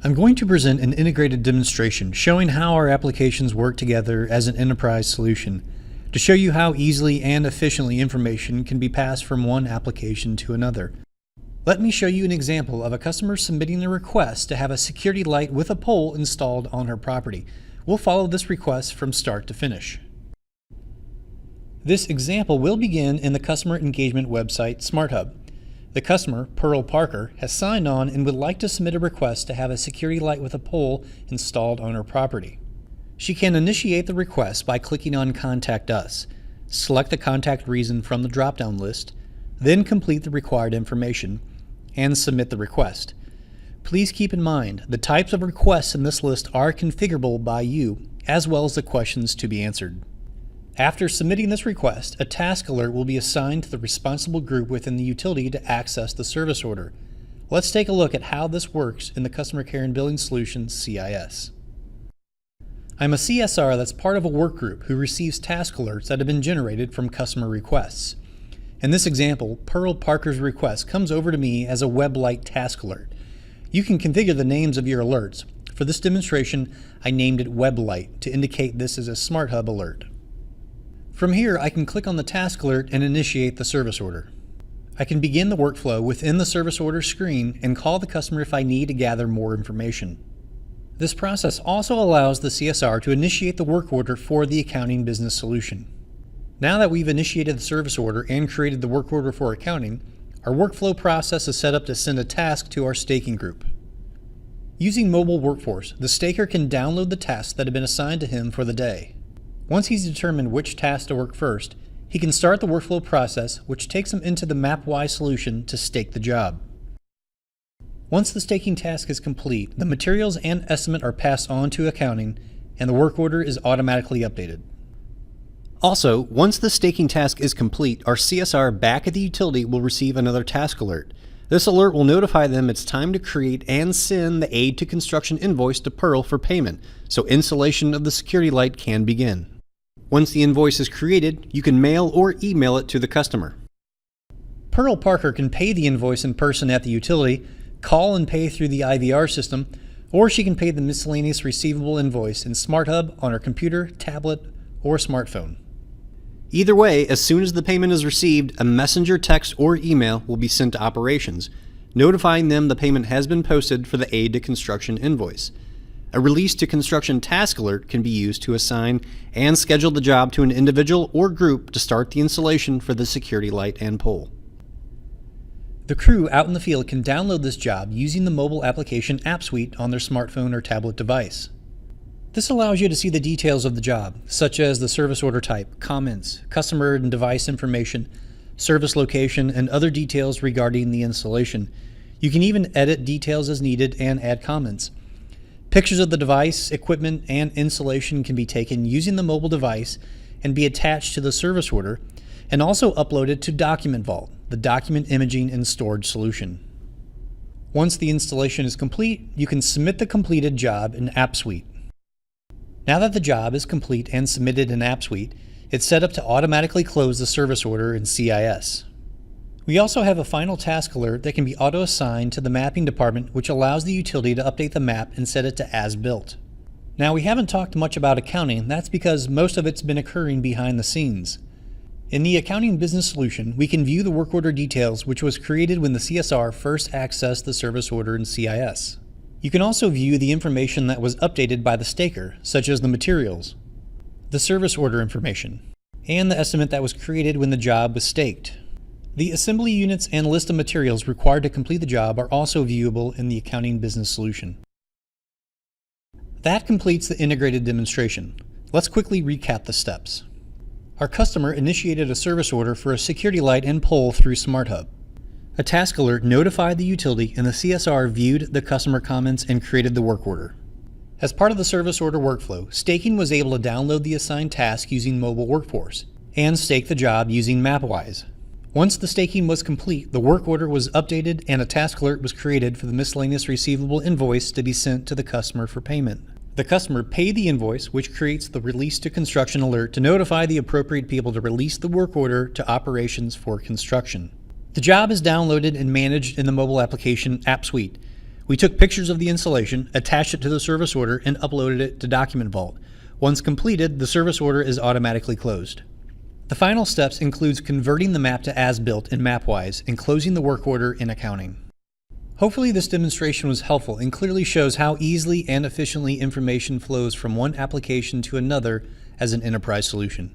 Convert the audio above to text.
I'm going to present an integrated demonstration showing how our applications work together as an enterprise solution to show you how easily and efficiently information can be passed from one application to another. Let me show you an example of a customer submitting a request to have a security light with a pole installed on her property. We'll follow this request from start to finish. This example will begin in the customer engagement website SmartHub. The customer, Pearl Parker, has signed on and would like to submit a request to have a security light with a pole installed on her property. She can initiate the request by clicking on Contact Us, select the contact reason from the drop-down list, then complete the required information, and submit the request. Please keep in mind, the types of requests in this list are configurable by you, as well as the questions to be answered. After submitting this request, a task alert will be assigned to the responsible group within the utility to access the service order. Let's take a look at how this works in the Customer Care and Billing Solutions CIS. I'm a CSR that's part of a work group who receives task alerts that have been generated from customer requests. In this example, Pearl Parker's request comes over to me as a web light task alert. You can configure the names of your alerts. For this demonstration, I named it Web Light to indicate this is a SmartHub alert. From here, I can click on the task alert and initiate the service order. I can begin the workflow within the service order screen and call the customer if I need to gather more information. This process also allows the CSR to initiate the work order for the accounting business solution. Now that we've initiated the service order and created the work order for accounting, our workflow process is set up to send a task to our staking group. Using Mobile Workforce, the staker can download the tasks that have been assigned to him for the day. Once he's determined which task to work first, he can start the workflow process, which takes him into the MapWise solution to stake the job. Once the staking task is complete, the materials and estimate are passed on to accounting, and the work order is automatically updated. Also, once the staking task is complete, our CSR back at the utility will receive another task alert. This alert will notify them it's time to create and send the aid to construction invoice to Pearl for payment, so installation of the security light can begin. Once the invoice is created, you can mail or email it to the customer. Pearl Parker can pay the invoice in person at the utility, call and pay through the IVR system, or she can pay the miscellaneous receivable invoice in SmartHub on her computer, tablet, or smartphone. Either way, as soon as the payment is received, a messenger text or email will be sent to operations, notifying them the payment has been posted for the aid to construction invoice. A release to construction task alert can be used to assign and schedule the job to an individual or group to start the installation for the security light and pole. The crew out in the field can download this job using the mobile application AppSuite on their smartphone or tablet device. This allows you to see the details of the job, such as the service order type, comments, customer and device information, service location, and other details regarding the installation. You can even edit details as needed and add comments. Pictures of the device, equipment, and installation can be taken using the mobile device and be attached to the service order, and also uploaded to Document Vault, the document imaging and storage solution. Once the installation is complete, you can submit the completed job in AppSuite. Now that the job is complete and submitted in AppSuite, it's set up to automatically close the service order in CIS. We also have a final task alert that can be auto-assigned to the mapping department, which allows the utility to update the map and set it to as built. Now, we haven't talked much about accounting. That's because most of it's been occurring behind the scenes. In the accounting business solution, we can view the work order details, which was created when the CSR first accessed the service order in CIS. You can also view the information that was updated by the staker, such as the materials, the service order information, and the estimate that was created when the job was staked. The assembly units and list of materials required to complete the job are also viewable in the accounting business solution. That completes the integrated demonstration. Let's quickly recap the steps. Our customer initiated a service order for a security light and pole through SmartHub. A task alert notified the utility, and the CSR viewed the customer comments and created the work order. As part of the service order workflow, staking was able to download the assigned task using Mobile Workforce and stake the job using MapWise. Once the staking was complete, the work order was updated and a task alert was created for the miscellaneous receivable invoice to be sent to the customer for payment. The customer paid the invoice, which creates the release to construction alert to notify the appropriate people to release the work order to operations for construction. The job is downloaded and managed in the mobile application AppSuite. We took pictures of the installation, attached it to the service order, and uploaded it to Document Vault. Once completed, the service order is automatically closed. The final steps includes converting the map to as-built in MapWise and closing the work order in accounting. Hopefully this demonstration was helpful and clearly shows how easily and efficiently information flows from one application to another as an enterprise solution.